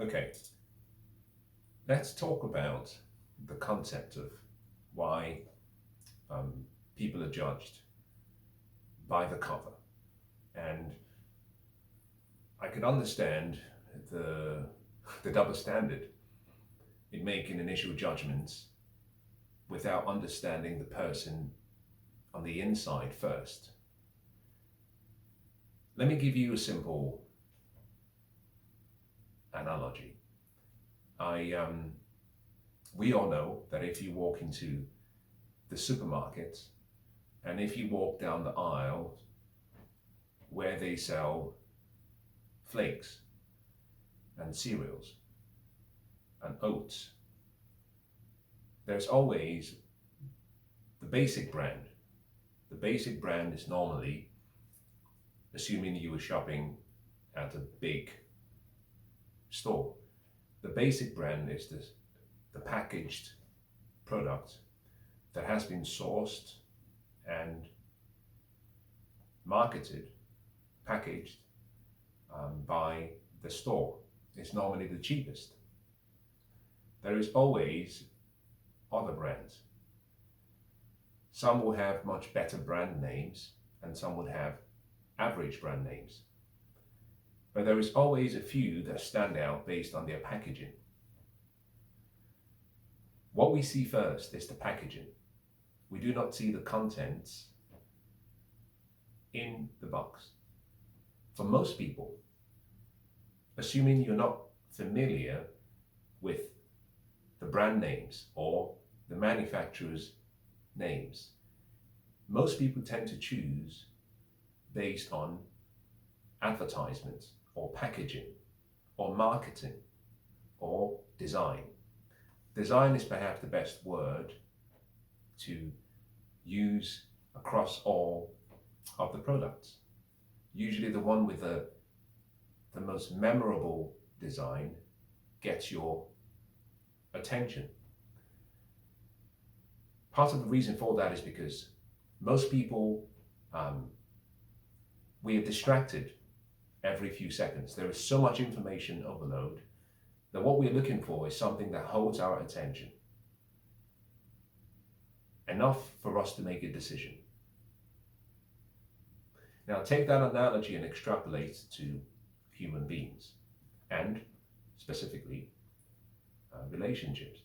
Okay, let's talk about the concept of why um, people are judged by the cover. And I can understand the, the double standard in making initial judgments without understanding the person on the inside first. Let me give you a simple analogy. I We all know that if you walk into the supermarket and if you walk down the aisle where they sell flakes and cereals and oats, there's always the basic brand. The basic brand is normally, assuming you were shopping at a big store, the basic brand is the packaged product that has been sourced and marketed, packaged by the store. It's normally the cheapest. There is always other brands. Some will have much better brand names and some would have average brand names. But there is always a few that stand out based on their packaging. What we see first is the packaging. We do not see the contents in the box. For most people, assuming you're not familiar with the brand names or the manufacturer's names, most people tend to choose based on advertisements or packaging or marketing or design. Design is perhaps the best word to use across all of the products. Usually the one with the most memorable design gets your attention. Part of the reason for that is because most people, we are distracted every few seconds. There is so much information overload that what we're looking for is something that holds our attention enough for us to make a decision. Now, take that analogy and extrapolate to human beings and specifically relationships.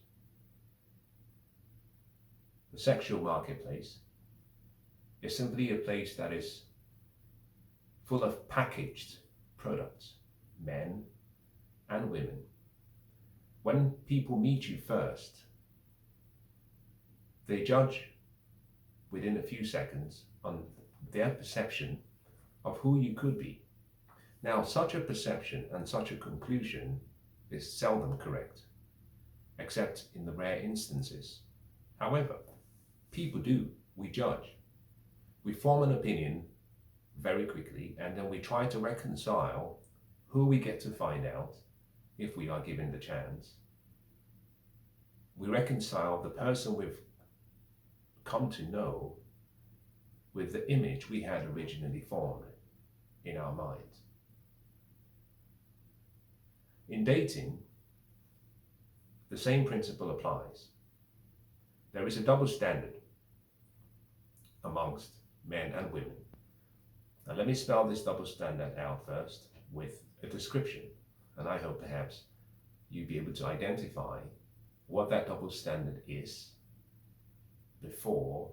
The sexual marketplace is simply a place that is full of packaged products, men and women. When people meet you first, they judge within a few seconds on their perception of who you could be. Now, such a perception and such a conclusion is seldom correct, except in the rare instances. However, people do. We judge. We form an opinion very quickly, and then we try to reconcile who we get to find out if we are given the chance. We reconcile the person we've come to know with the image we had originally formed in our minds. In dating, the same principle applies. There is a double standard amongst men and women. Now, let me spell this double standard out first with a description, and I hope perhaps you'll be able to identify what that double standard is before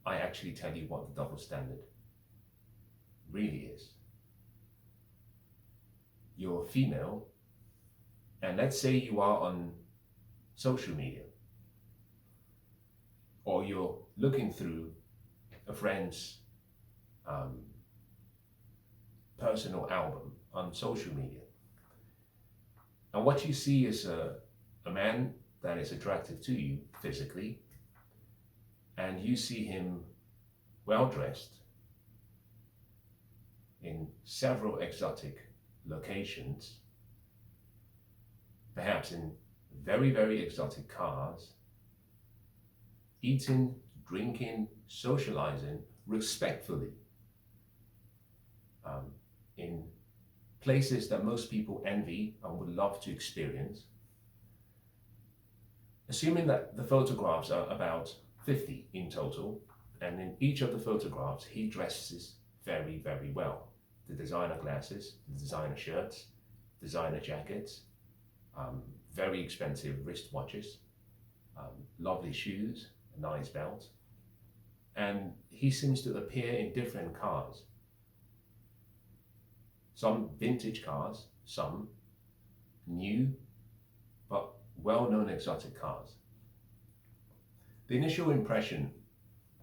I actually tell you what the double standard really is. You're female, and let's say you are on social media, or you're looking through a friend's personal album on social media. And what you see is a man that is attractive to you physically, and you see him well dressed in several exotic locations, perhaps in very, very exotic cars, eating, drinking, socializing respectfully in places that most people envy and would love to experience. Assuming that the photographs are about 50 in total, and in each of the photographs he dresses very, very well. The designer glasses, the designer shirts, designer jackets, very expensive wristwatches, lovely shoes, a nice belt, and he seems to appear in different cars. Some vintage cars, some new but well-known exotic cars. The initial impression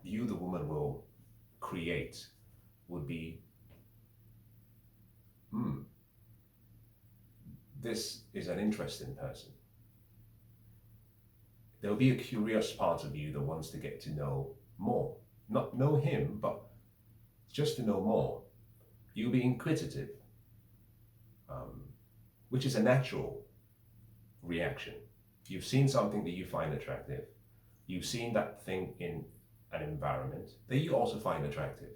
you, the woman, will create would be, this is an interesting person. There'll be a curious part of you that wants to get to know more. Not know him, but just to know more. You'll be inquisitive, which is a natural reaction. You've seen something that you find attractive. You've seen that thing in an environment that you also find attractive.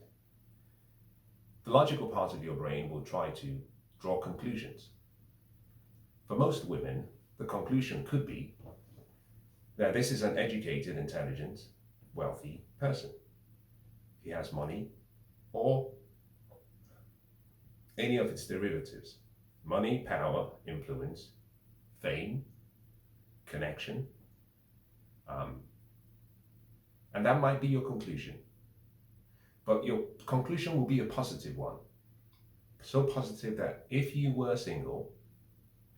The logical part of your brain will try to draw conclusions. For most women, the conclusion could be that this is an educated, intelligent, wealthy person. He has money or any of its derivatives. Money, power, influence, fame, connection. And that might be your conclusion. But your conclusion will be a positive one. So positive that if you were single,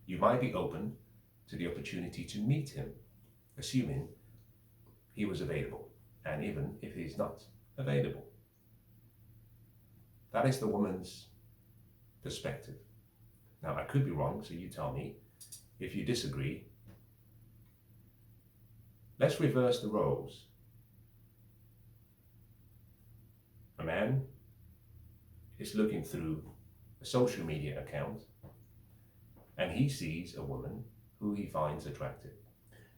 you might be open to the opportunity to meet him, assuming he was available, and even if he's not available. That is the woman's perspective. Now, I could be wrong, so you tell me. If you disagree, let's reverse the roles. A man is looking through a social media account and he sees a woman who he finds attractive.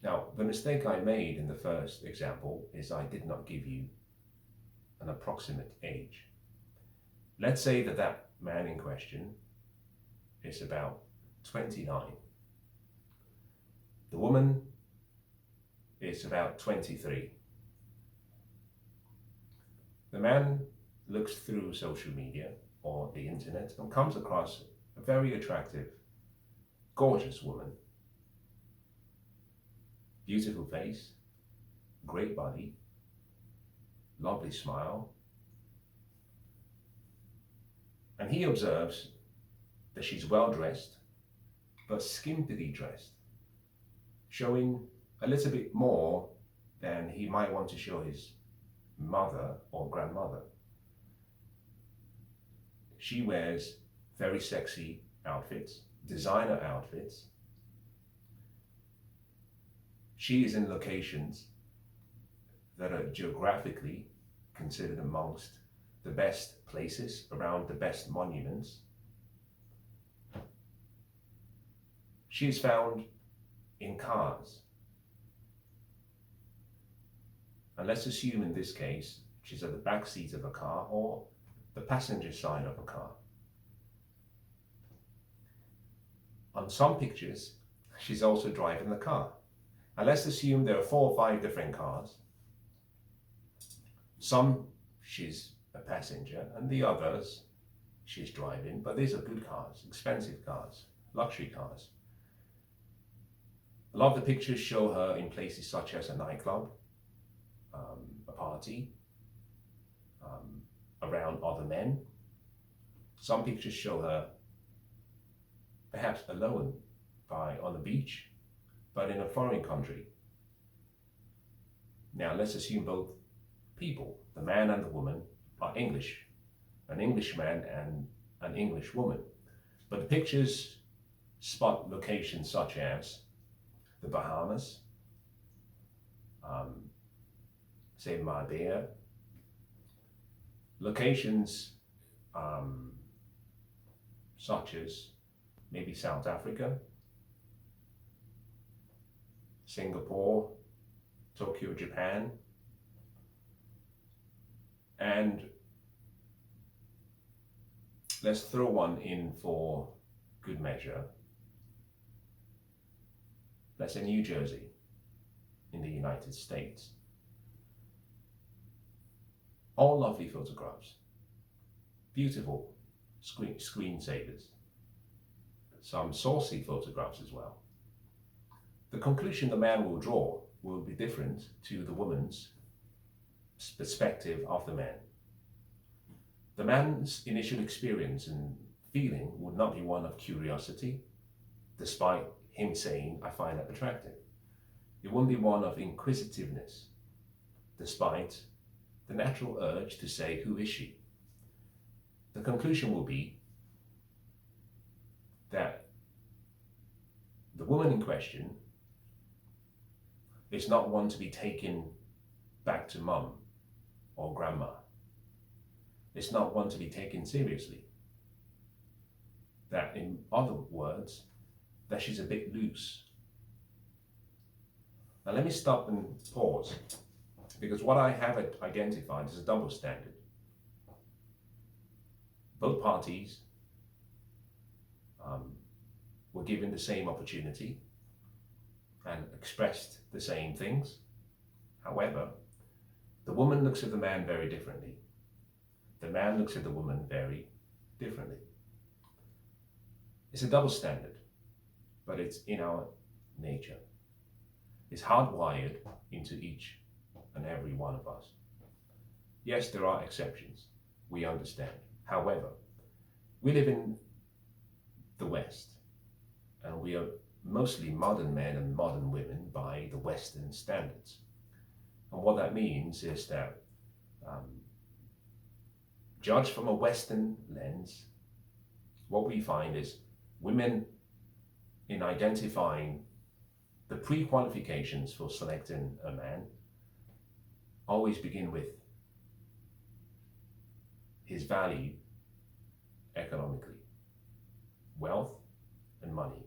Now, the mistake I made in the first example is I did not give you an approximate age. Let's say that that man in question is about 29. The woman is about 23. The man looks through social media or the internet and comes across a very attractive, gorgeous woman. Beautiful face, great body, lovely smile. And he observes that she's well dressed, but skimpily dressed, showing a little bit more than he might want to show his mother or grandmother. She wears very sexy outfits, designer outfits. She is in locations that are geographically considered amongst the best places, around the best monuments. She is found in cars. And let's assume in this case, she's at the back seat of a car or the passenger side of a car. On some pictures, she's also driving the car. And let's assume there are 4 or 5 different cars. Some she's a passenger and the others she's driving, but these are good cars, expensive cars, luxury cars. A lot of the pictures show her in places such as a nightclub, a party, around other men. Some pictures show her perhaps alone on the beach, but in a foreign country. Now let's assume both people, the man and the woman, are English, an Englishman and an English woman. But the pictures spot locations such as the Bahamas, say Marbella, locations such as maybe South Africa, Singapore, Tokyo, Japan, and let's throw one in for good measure, let's say New Jersey in the United States. All lovely photographs, beautiful screensavers, some saucy photographs as well. The conclusion the man will draw will be different to the woman's perspective of the man. The man's initial experience and feeling would not be one of curiosity, despite him saying, I find that attractive. It wouldn't be one of inquisitiveness, despite the natural urge to say, who is she? The conclusion will be that the woman in question is not one to be taken back to mum or grandma. It's not one to be taken seriously. That, in other words, that she's a bit loose. Now let me stop and pause, because what I have identified is a double standard. Both parties were given the same opportunity and expressed the same things. However, the woman looks at the man very differently. The man looks at the woman very differently. It's a double standard, but it's in our nature. It's hardwired into each and every one of us. Yes, there are exceptions. We understand. However, we live in the West, and we are mostly modern men and modern women by the Western standards. And what that means is that, judged from a Western lens, what we find is women, in identifying the pre-qualifications for selecting a man, always begin with his value economically, wealth and money,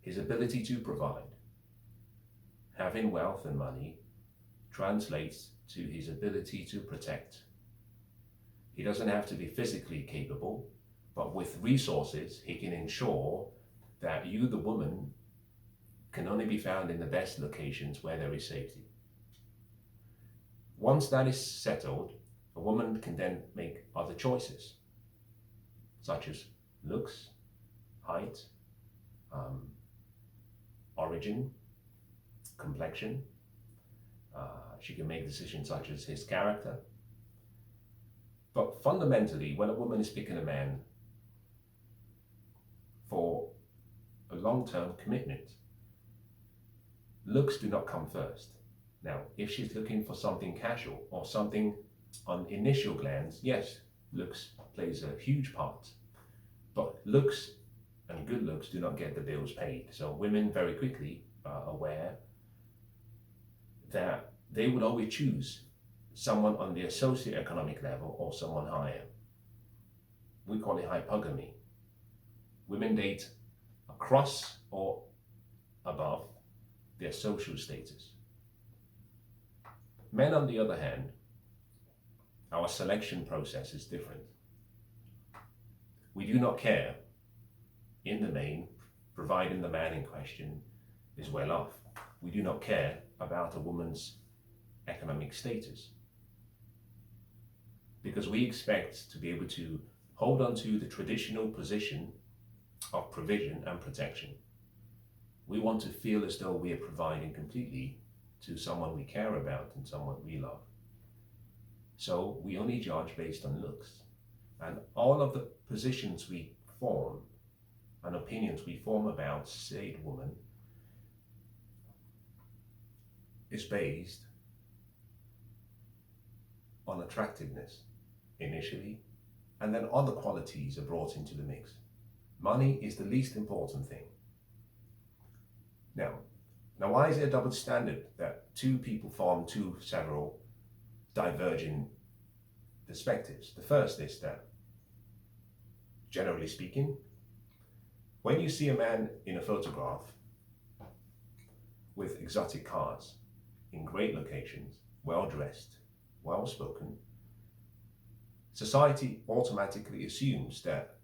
his ability to provide. Having wealth and money translates to his ability to protect. He doesn't have to be physically capable, but with resources, he can ensure that you, the woman, can only be found in the best locations where there is safety. Once that is settled, a woman can then make other choices, such as looks, height, origin, complexion. She can make decisions such as his character. But fundamentally, when a woman is picking a man for a long-term commitment, looks do not come first. Now, if she's looking for something casual or something on initial glance, yes, looks plays a huge part. But looks and good looks do not get the bills paid. So women very quickly are aware that they would always choose someone on their socioeconomic level or someone higher. We call it hypogamy. Women date across or above their social status. Men, on the other hand, our selection process is different. We do not care, in the main, providing the man in question is well off. We do not care about a woman's economic status, because we expect to be able to hold on to the traditional position of provision and protection. We want to feel as though we are providing completely to someone we care about and someone we love. So we only judge based on looks. And all of the positions we form and opinions we form about said woman is based on attractiveness initially, and then other qualities are brought into the mix. Money is the least important thing. Now why is it a double standard that two people form two several diverging perspectives? The first is that, generally speaking, when you see a man in a photograph with exotic cars, in great locations, well-dressed, well-spoken, society automatically assumes that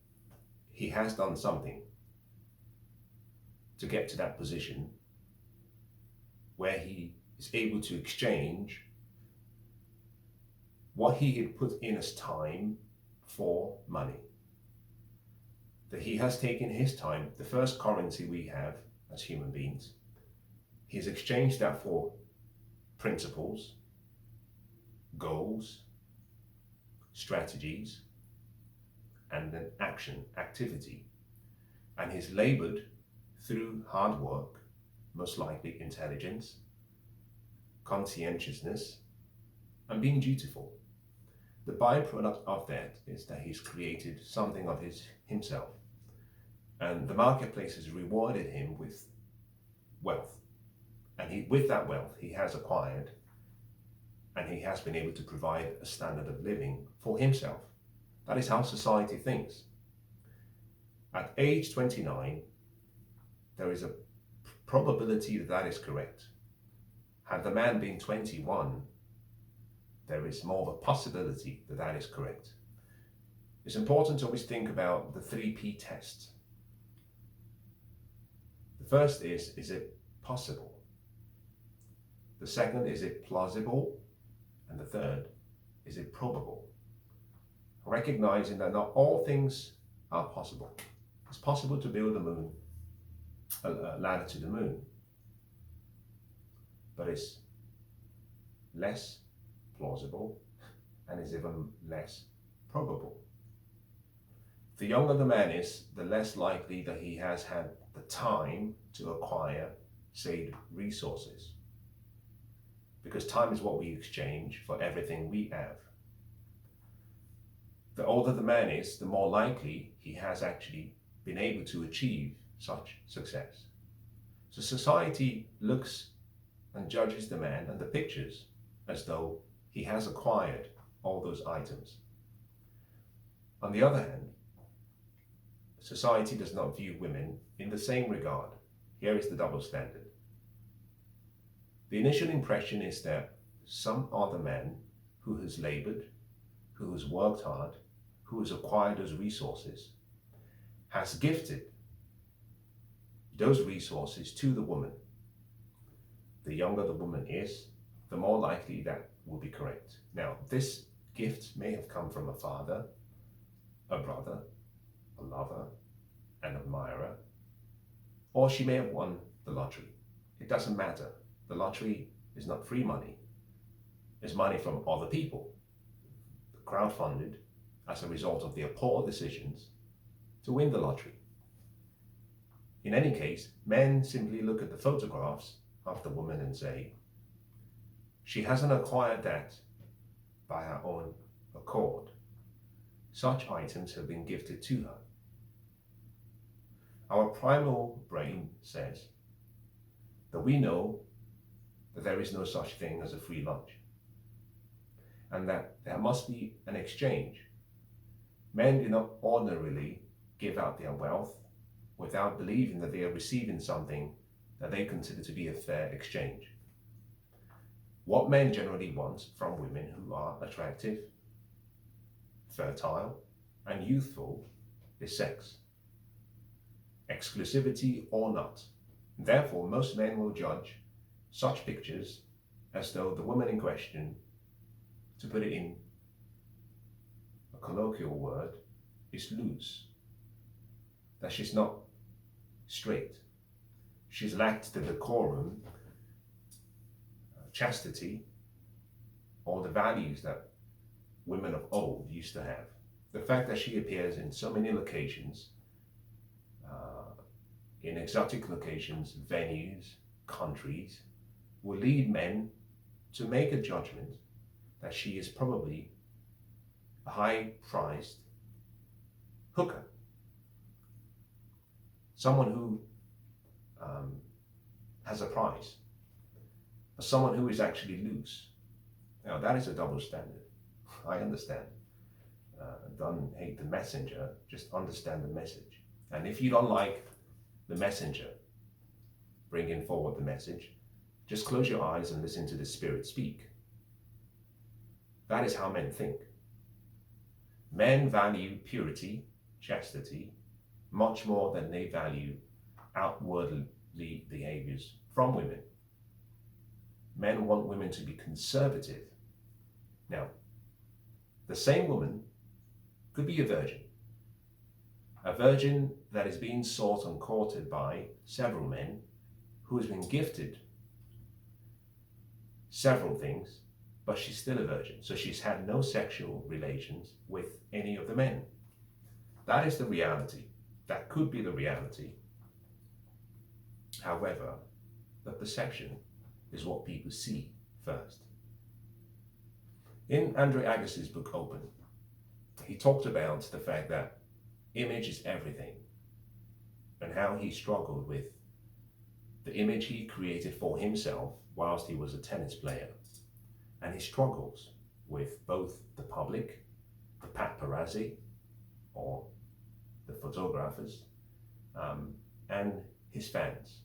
he has done something to get to that position where he is able to exchange what he had put in as time for money. That he has taken his time, the first currency we have as human beings, he's exchanged that for principles, goals, strategies, and an action, activity. And he's labored through hard work, most likely intelligence, conscientiousness, and being dutiful. The byproduct of that is that he's created something of himself. And the marketplace has rewarded him with wealth. And with that wealth, he has acquired, and he has been able to provide a standard of living for himself. That is how society thinks. At age 29, there is a probability that that is correct. Had the man been 21, there is more of a possibility that that is correct. It's important to always think about the 3P test. The first is it possible? The second, is it plausible? And the third, is it probable? Recognizing that not all things are possible. It's possible to build a ladder to the moon, but it's less plausible and is even less probable. The younger the man is, the less likely that he has had the time to acquire saved resources. Because time is what we exchange for everything we have. The older the man is, the more likely he has actually been able to achieve such success. So society looks and judges the man and the pictures as though he has acquired all those items. On the other hand, society does not view women in the same regard. Here is the double standard. The initial impression is that some other man who has labored, who has worked hard, who has acquired those resources, has gifted those resources to the woman. The younger the woman is, the more likely that will be correct. Now, this gift may have come from a father, a brother, a lover, an admirer, or she may have won the lottery. It doesn't matter. The lottery is not free money. It's money from other people, crowdfunded as a result of their poor decisions to win the lottery. In any case, men simply look at the photographs of the woman and say, she hasn't acquired that by her own accord. Such items have been gifted to her. Our primal brain says that we know that there is no such thing as a free lunch, and that there must be an exchange. Men do not ordinarily give out their wealth without believing that they are receiving something that they consider to be a fair exchange. What men generally want from women who are attractive, fertile, and youthful is sex. Exclusivity or not. Therefore, most men will judge such pictures as though the woman in question, to put it in a colloquial word, is loose. That she's not straight. She's lacked the decorum, chastity, or the values that women of old used to have. The fact that she appears in so many locations, in exotic locations, venues, countries, will lead men to make a judgment that she is probably a high-priced hooker. Someone who has a price, or someone who is actually loose. Now that is a double standard. I understand. Don't hate the messenger, just understand the message. And if you don't like the messenger bringing forward the message, just close your eyes and listen to the Spirit speak. That is how men think. Men value purity, chastity, much more than they value outwardly behaviors from women. Men want women to be conservative. Now, the same woman could be a virgin that is being sought and courted by several men, who has been gifted several things, but she's still a virgin. So she's had no sexual relations with any of the men. That is the reality. That could be the reality. However, the perception is what people see first. In Andre Agassi's book, Open, he talked about the fact that image is everything, and how he struggled with the image he created for himself whilst he was a tennis player, and his struggles with both the public, the paparazzi, or the photographers, and his fans.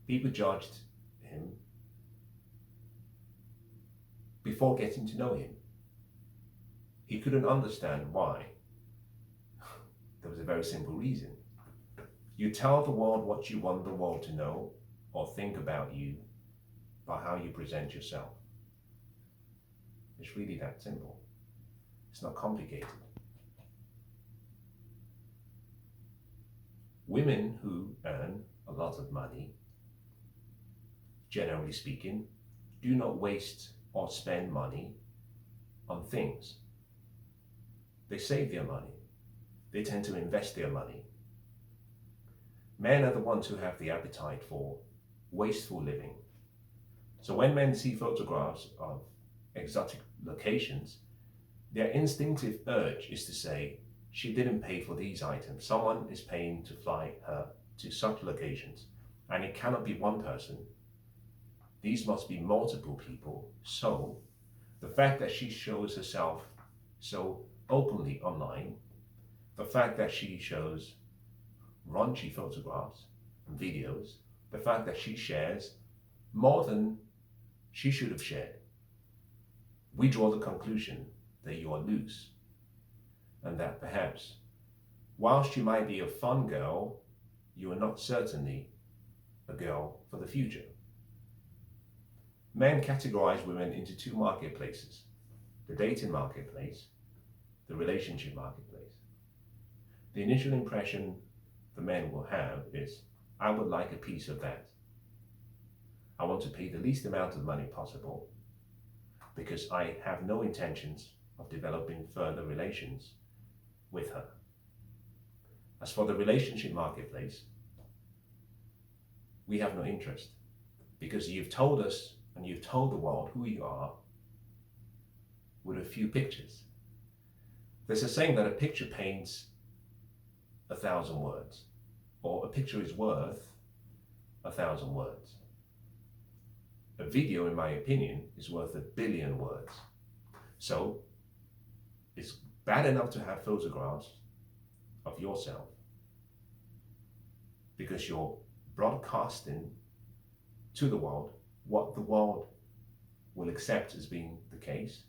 People judged him before getting to know him. He couldn't understand why. There was a very simple reason. You tell the world what you want the world to know or think about you by how you present yourself. It's really that simple. It's not complicated. Women who earn a lot of money, generally speaking, do not waste or spend money on things. They save their money. They tend to invest their money. Men are the ones who have the appetite for wasteful living. So when men see photographs of exotic locations, their instinctive urge is to say, she didn't pay for these items. Someone is paying to fly her to such locations. And it cannot be one person. These must be multiple people. So the fact that she shows herself so openly online, the fact that she shows raunchy photographs and videos, the fact that she shares more than she should have shared, we draw the conclusion that you are loose, and that perhaps, whilst you might be a fun girl, you are not certainly a girl for the future. Men categorize women into two marketplaces: the dating marketplace, the relationship marketplace. The initial impression the men will have is, I would like a piece of that. I want to pay the least amount of money possible because I have no intentions of developing further relations with her. As for the relationship marketplace, we have no interest, because you've told us and you've told the world who you are with a few pictures. There's a saying that a picture paints 1,000 words, or a picture is worth 1,000 words. A video, in my opinion, is worth 1 billion words. So it's bad enough to have photographs of yourself because you're broadcasting to the world what the world will accept as being the case.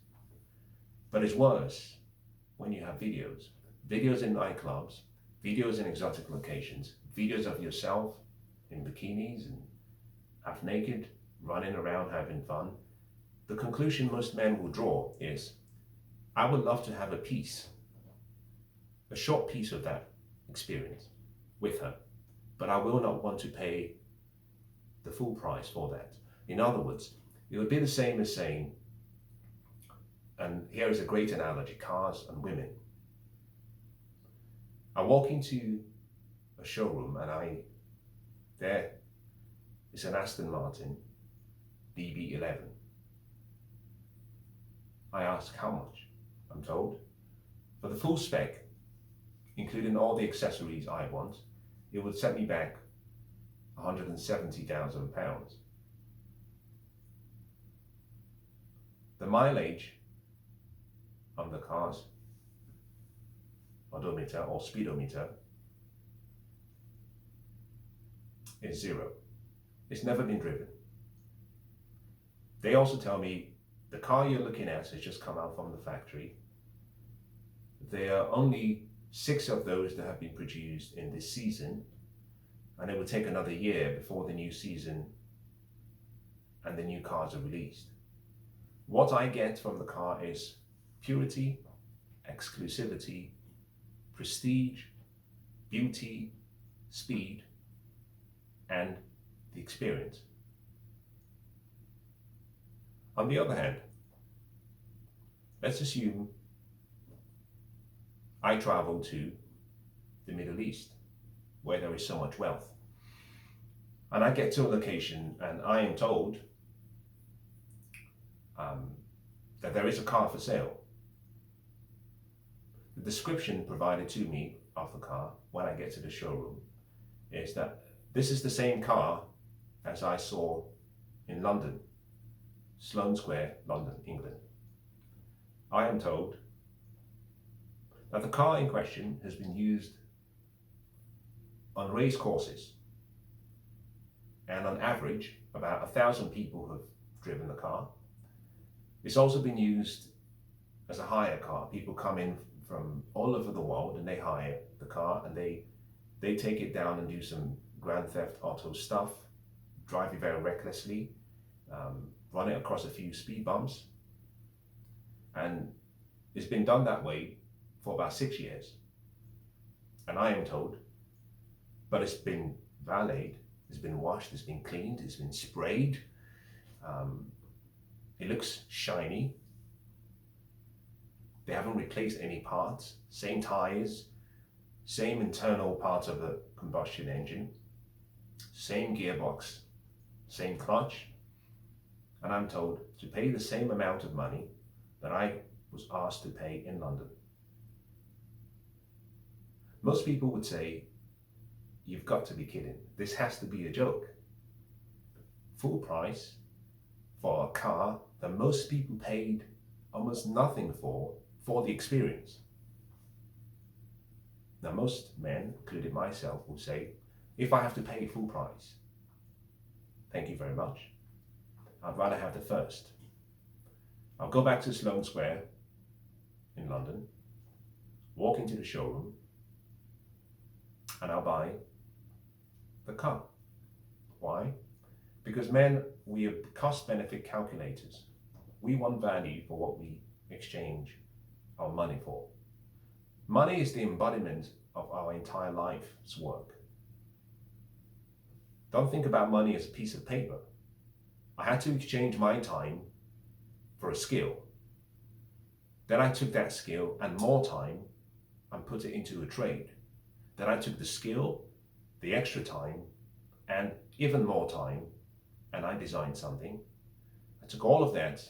But it's worse when you have videos in nightclubs, videos in exotic locations, videos of yourself in bikinis and half naked, running around having fun. The conclusion most men will draw is, I would love to have a short piece of that experience with her, but I will not want to pay the full price for that. In other words, it would be the same as saying, and here is a great analogy, cars and women. I walk into a showroom and there is an Aston Martin DB11. I ask how much. I'm told, for the full spec, including all the accessories I want, it would set me back £170,000. The mileage on the car's odometer or speedometer is 0. It's never been driven. They also tell me the car you're looking at has just come out from the factory. They are only 6 of those that have been produced in this season, and it will take another year before the new season and the new cars are released. What I get from the car is purity, exclusivity, prestige, beauty, speed, and the experience. On the other hand, let's assume I travel to the Middle East, where there is so much wealth. And I get to a location and I am told that there is a car for sale. The description provided to me of the car when I get to the showroom is that this is the same car as I saw in London, Sloane Square, London, England. I am told that the car in question has been used on race courses, and on average about 1,000 people have driven the car. It's also been used as a hire car. People come in from all over the world and they hire the car and they take it down and do some Grand Theft Auto stuff, drive it very recklessly, run it across a few speed bumps, and it's been done that way for about 6 years. And I am told, but it's been valeted, it's been washed, it's been cleaned, it's been sprayed, it looks shiny. They haven't replaced any parts, same tires, same internal parts of the combustion engine, same gearbox, same clutch, and I'm told to pay the same amount of money that I was asked to pay in London. Most people would say, you've got to be kidding. This has to be a joke. Full price for a car that most people paid almost nothing for the experience. Now most men, including myself, will say, if I have to pay full price, thank you very much. I'd rather have the first. I'll go back to Sloane Square in London, walk into the showroom, and I'll buy the car. Why? Because men, we are cost-benefit calculators. We want value for what we exchange our money for. Money is the embodiment of our entire life's work. Don't think about money as a piece of paper. I had to exchange my time for a skill. Then I took that skill and more time and put it into a trade. Then I took the skill, the extra time, and even more time, and I designed something. I took all of that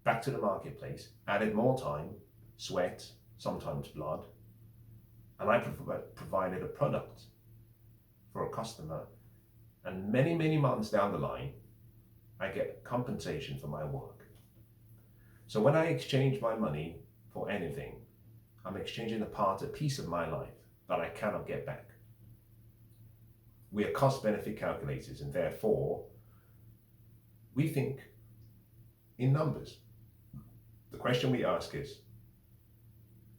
back to the marketplace, added more time, sweat, sometimes blood, and I provided a product for a customer. And many, many months down the line, I get compensation for my work. So when I exchange my money for anything, I'm exchanging a piece of my life that I cannot get back. We are cost-benefit calculators, and therefore, we think in numbers. The question we ask is,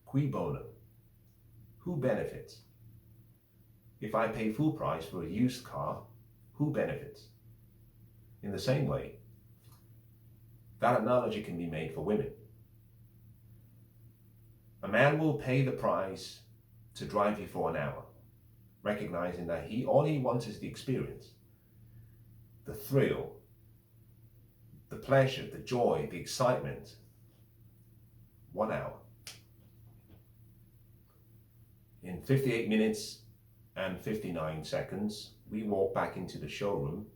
cui bono? Who benefits? If I pay full price for a used car, who benefits? In the same way, that analogy can be made for women. A man will pay the price to drive you for an hour, recognizing that all he wants is the experience, the thrill, the pleasure, the joy, the excitement. 1 hour. In 58 minutes and 59 seconds, we walk back into the showroom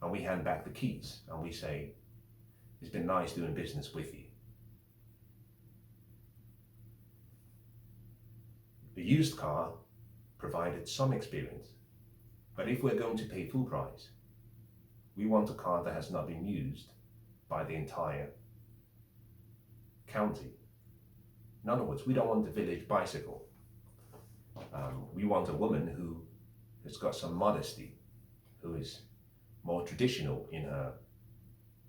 and we hand back the keys and we say, it's been nice doing business with you. The used car provided some experience, but if we're going to pay full price, we want a car that has not been used by the entire county. In other words, we don't want the village bicycle. We want a woman who has got some modesty, who is more traditional in her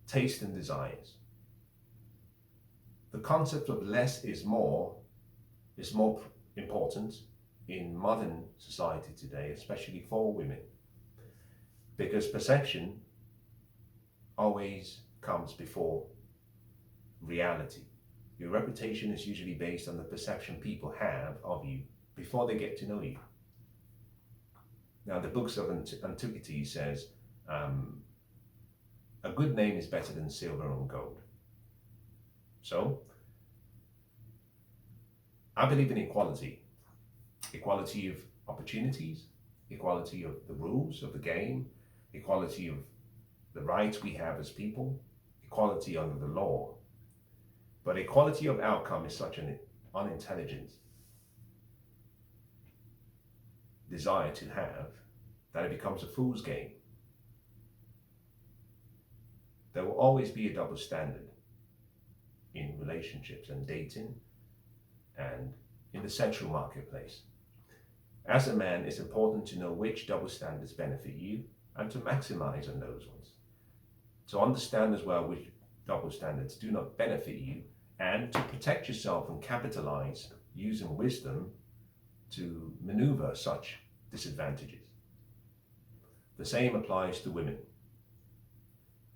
taste and desires. The concept of less is more important in modern society today, especially for women, because perception always comes before reality. Your reputation is usually based on the perception people have of you before they get to know you. Now, the books of antiquity says a good name is better than silver and gold. So, I believe in equality. Equality of opportunities, equality of the rules of the game, equality of the rights we have as people, equality under the law. But equality of outcome is such an unintelligent desire to have that it becomes a fool's game. There will always be a double standard in relationships and dating and in the sexual marketplace. As a man, it's important to know which double standards benefit you and to maximize on those ones. To understand as well which double standards do not benefit you and to protect yourself and capitalize using wisdom to maneuver such disadvantages. The same applies to women.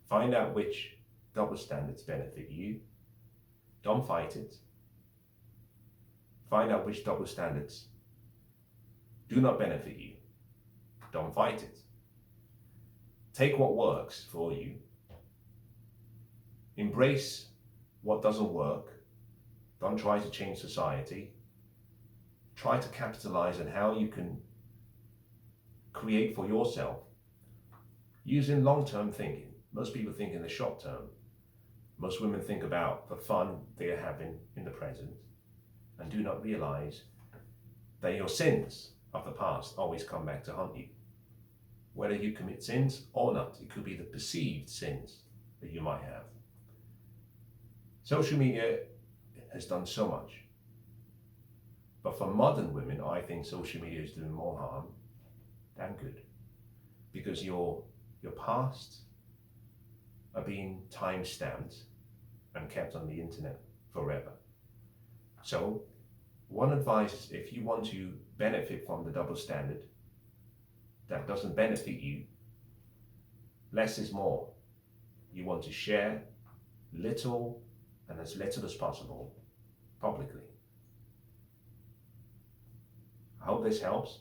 Find out which double standards benefit you. Don't fight it. Find out which double standards do not benefit you. Don't fight it. Take what works for you. Embrace what doesn't work. Don't try to change society. Try to capitalize on how you can create for yourself using long-term thinking. Most people think in the short term. Most women think about the fun they are having in the present and do not realize that your sins of the past always come back to haunt you. Whether you commit sins or not, it could be the perceived sins that you might have. Social media has done so much. But for modern women, I think social media is doing more harm than good. Because your past are being time-stamped and kept on the internet forever. So, one advice is if you want to benefit from the double standard that doesn't benefit you, less is more. You want to share little and as little as possible publicly. I hope this helps.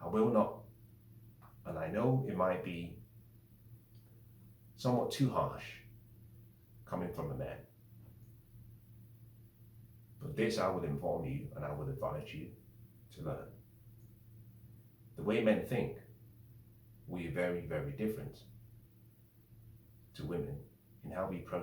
I will not, and I know it might be somewhat too harsh coming from a man. But this I would inform you and I would advise you to learn. The way men think, we are very, very different to women in how we approach